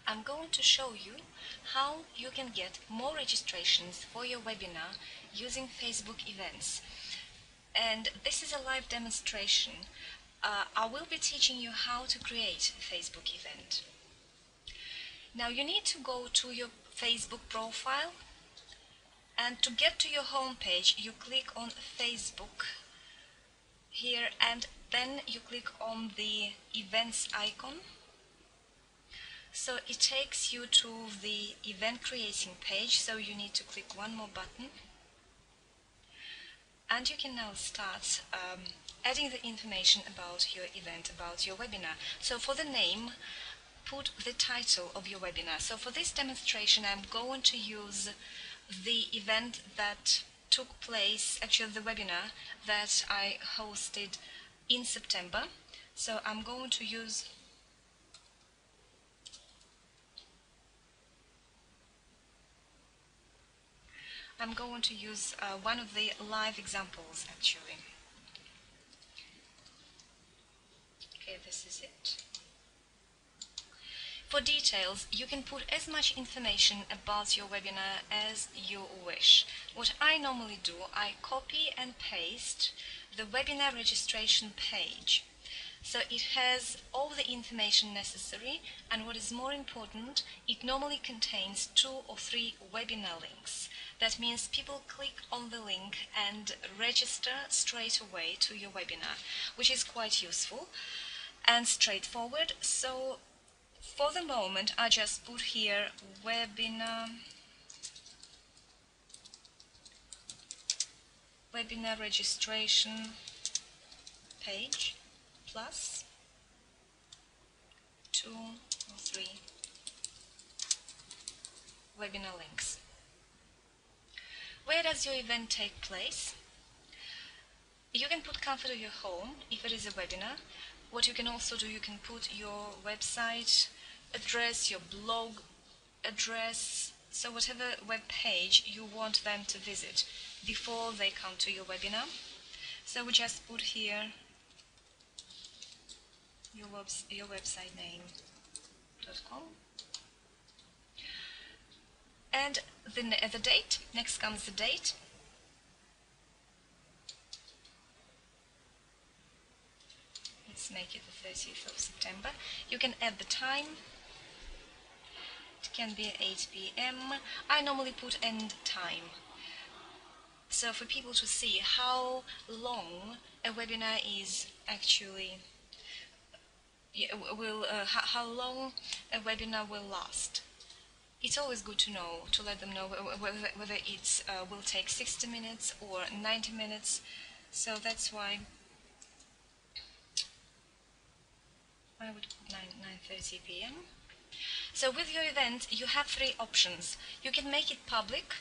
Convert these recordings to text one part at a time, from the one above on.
I'm going to show you how you can get more registrations for your webinar using Facebook events. And this is a live demonstration. I will be teaching you how to create a Facebook event. Now you need to go to your Facebook profile, and to get to your home page you click on Facebook here, and then you click on the events icon. So it takes you to the event creating page, so you need to click one more button, and you can now start adding the information about your event, about your webinar. So for the name, put the title of your webinar. So for this demonstration I'm going to use the event that took place, actually the webinar that I hosted in September. So I'm going to use one of the live examples actually. Okay, this is it. For details, you can put as much information about your webinar as you wish. What I normally do, I copy and paste the webinar registration page. So it has all the information necessary, and what is more important, it normally contains 2 or 3 webinar links. That means people click on the link and register straight away to your webinar, which is quite useful and straightforward. So for the moment I just put here webinar registration page plus 2 or 3 webinar links. Where does your event take place? You can put comfort of your home if it is a webinar. What you can also do, you can put your website address, your blog address, so whatever web page you want them to visit before they come to your webinar. So we just put here your website name.com, and the date. Next comes the date. Let's make it the 30th of September. You can add the time. It can be 8 p.m. I normally put end time, so for people to see how long a webinar is actually how long a webinar will last. It's always good to know, to let them know whether it will take 60 minutes or 90 minutes. So that's why I would put 9:30 p.m. So with your event you have 3 options. You can make it public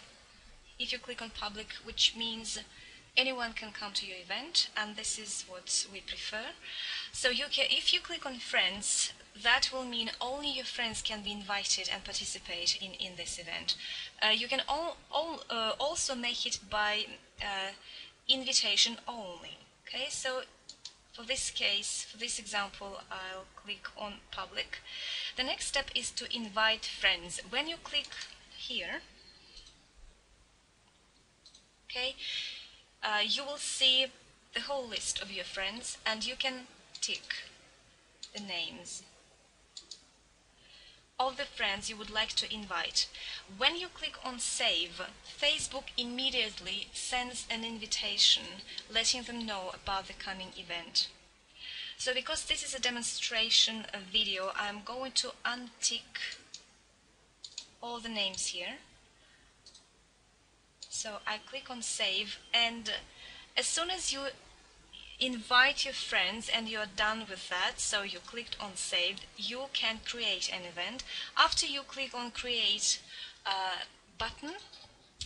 if you click on public, which means anyone can come to your event, and this is what we prefer. So if you click on friends, that will mean only your friends can be invited and participate in this event. You can also make it by invitation only. Okay, so for this case, for this example, I'll click on public. The next step is to invite friends. When you click here, okay, you will see the whole list of your friends, and you can tick the names of the friends you would like to invite. When you click on save, Facebook immediately sends an invitation letting them know about the coming event. So because this is a demonstration video, I'm going to untick all the names here. So I click on save, and as soon as you invite your friends and you're done with that, so you clicked on save, you can create an event. After you click on create button,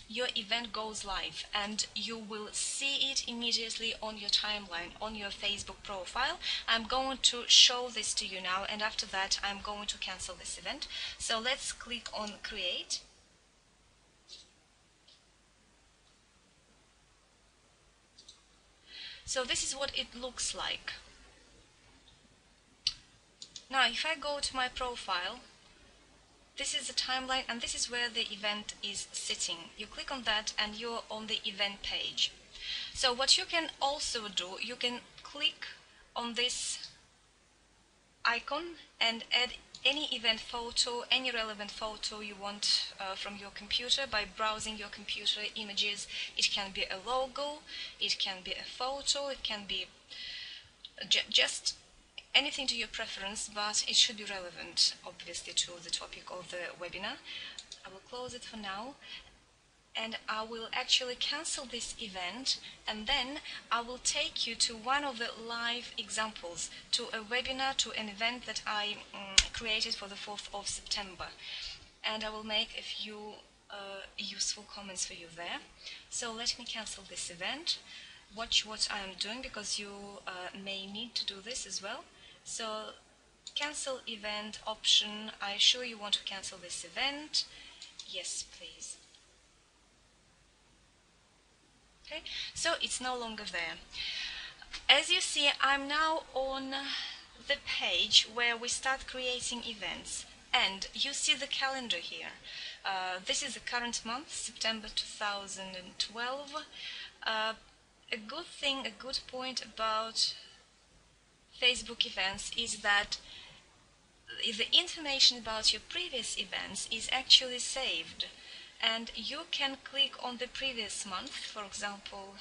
your event goes live, and you will see it immediately on your timeline, on your Facebook profile. I'm going to show this to you now, and after that I'm going to cancel this event. So let's click on create. So this is what it looks like. Now if I go to my profile, this is the timeline, and this is where the event is sitting. You click on that and you're on the event page. So what you can also do, you can click on this icon and add any event photo, any relevant photo you want from your computer by browsing your computer images. It can be a logo, it can be a photo, it can be just anything to your preference, but it should be relevant, obviously, to the topic of the webinar. I will close it for now, and I will actually cancel this event, and then I will take you to one of the live examples, to a webinar, to an event that I created for the 4th of September. And I will make a few useful comments for you there. So let me cancel this event. Watch what I am doing, because you may need to do this as well. So cancel event option. Are you sure you want to cancel this event? Yes, please. Okay, so it's no longer there. As you see, I'm now on the page where we start creating events, and you see the calendar here. This is the current month, September 2012. A good thing, a good point about Facebook events is that the information about your previous events is actually saved, and you can click on the previous month, for example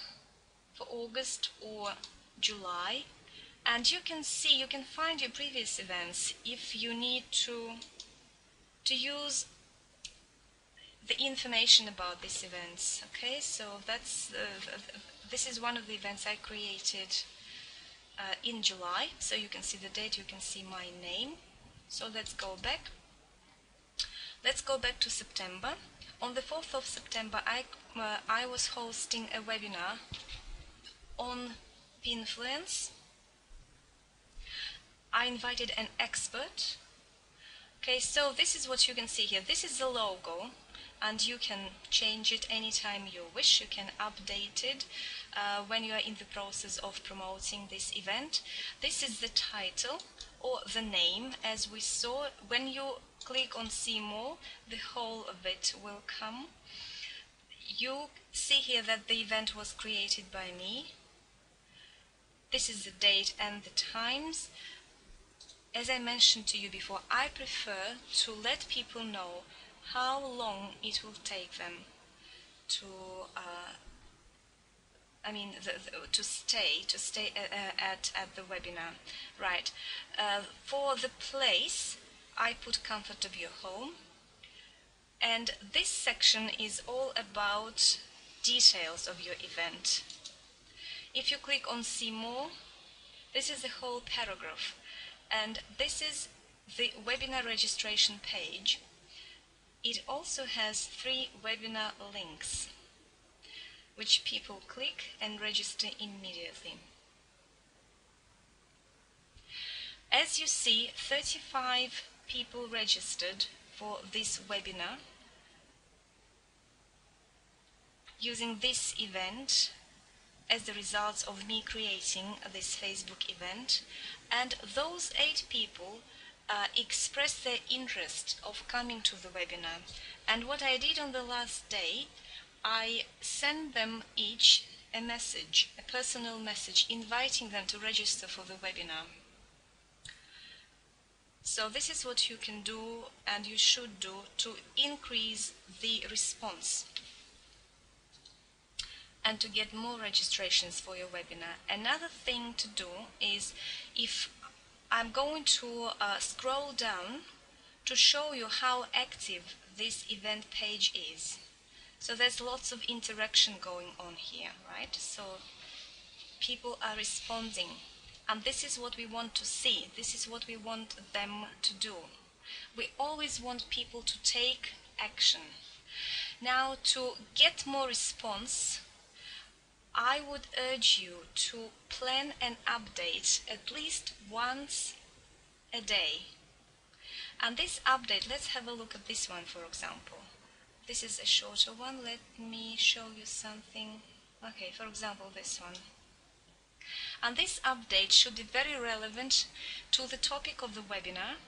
for August or July, and you can see, you can find your previous events if you need to use the information about these events. Okay, so that's this is one of the events I created in July, so you can see the date, you can see my name. So let's go back. Let's go back to September. On the 4th of September, I was hosting a webinar on Pinfluence. I invited an expert. Okay, so this is what you can see here. This is the logo, and you can change it anytime you wish. You can update it when you are in the process of promoting this event. This is the title, or the name, as we saw. When you click on see more, the whole of it will come. You see here that the event was created by me. This is the date and the times. As I mentioned to you before, I prefer to let people know how long it will take them to to stay at the webinar. Right. For the place, I put comfort of your home, and this section is all about details of your event. If you click on see more, this is the whole paragraph, and this is the webinar registration page. It also has 3 webinar links, which people click and register immediately. As you see, 35 people registered for this webinar using this event as the results of me creating this Facebook event, and those 8 people expressed their interest of coming to the webinar. And what I did on the last day, I sent them each a message, a personal message, inviting them to register for the webinar. So this is what you can do, and you should do, to increase the response and to get more registrations for your webinar. Another thing to do is, if I'm going to scroll down to show you how active this event page is. So there's lots of interaction going on here, right? So people are responding, and this is what we want to see. This is what we want them to do. We always want people to take action. Now, to get more response, I would urge you to plan an update at least once a day. And this update, let's have a look at this one, for example. This is a shorter one. Let me show you something. Okay, for example, this one. And this update should be very relevant to the topic of the webinar,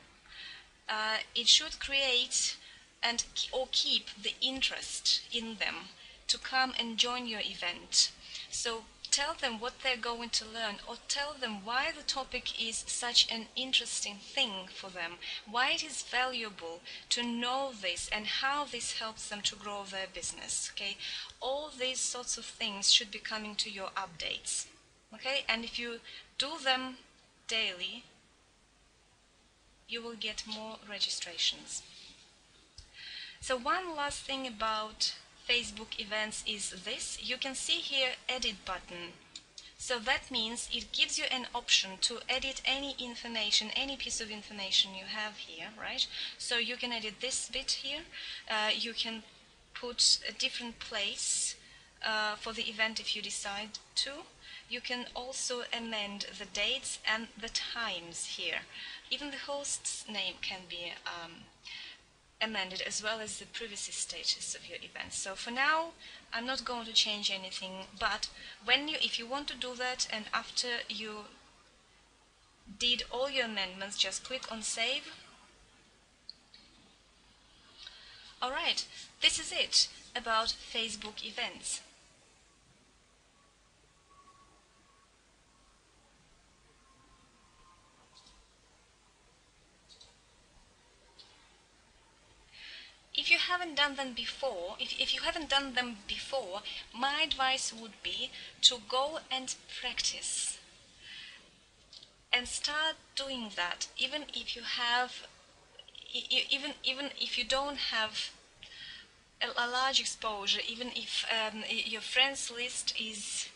it should create and or keep the interest in them to come and join your event. So tell them what they're going to learn, or tell them why the topic is such an interesting thing for them, why it is valuable to know this, and how this helps them to grow their business. Okay, all these sorts of things should be coming to your updates. Okay, and if you do them daily, you will get more registrations. So one last thing about Facebook events is this. You can see here edit button. So that means it gives you an option to edit any information, any piece of information you have here, right? So you can edit this bit here. You can put a different place for the event if you decide to. You can also amend the dates and the times here. Even the host's name can be amended, as well as the privacy status of your event. So for now, I'm not going to change anything, but if you want to do that, and after you did all your amendments, just click on save. Alright, this is it about Facebook events. If you haven't done them before, if you haven't done them before, my advice would be to go and practice and start doing that, even if you have, even if you don't have a large exposure, even if your friends list is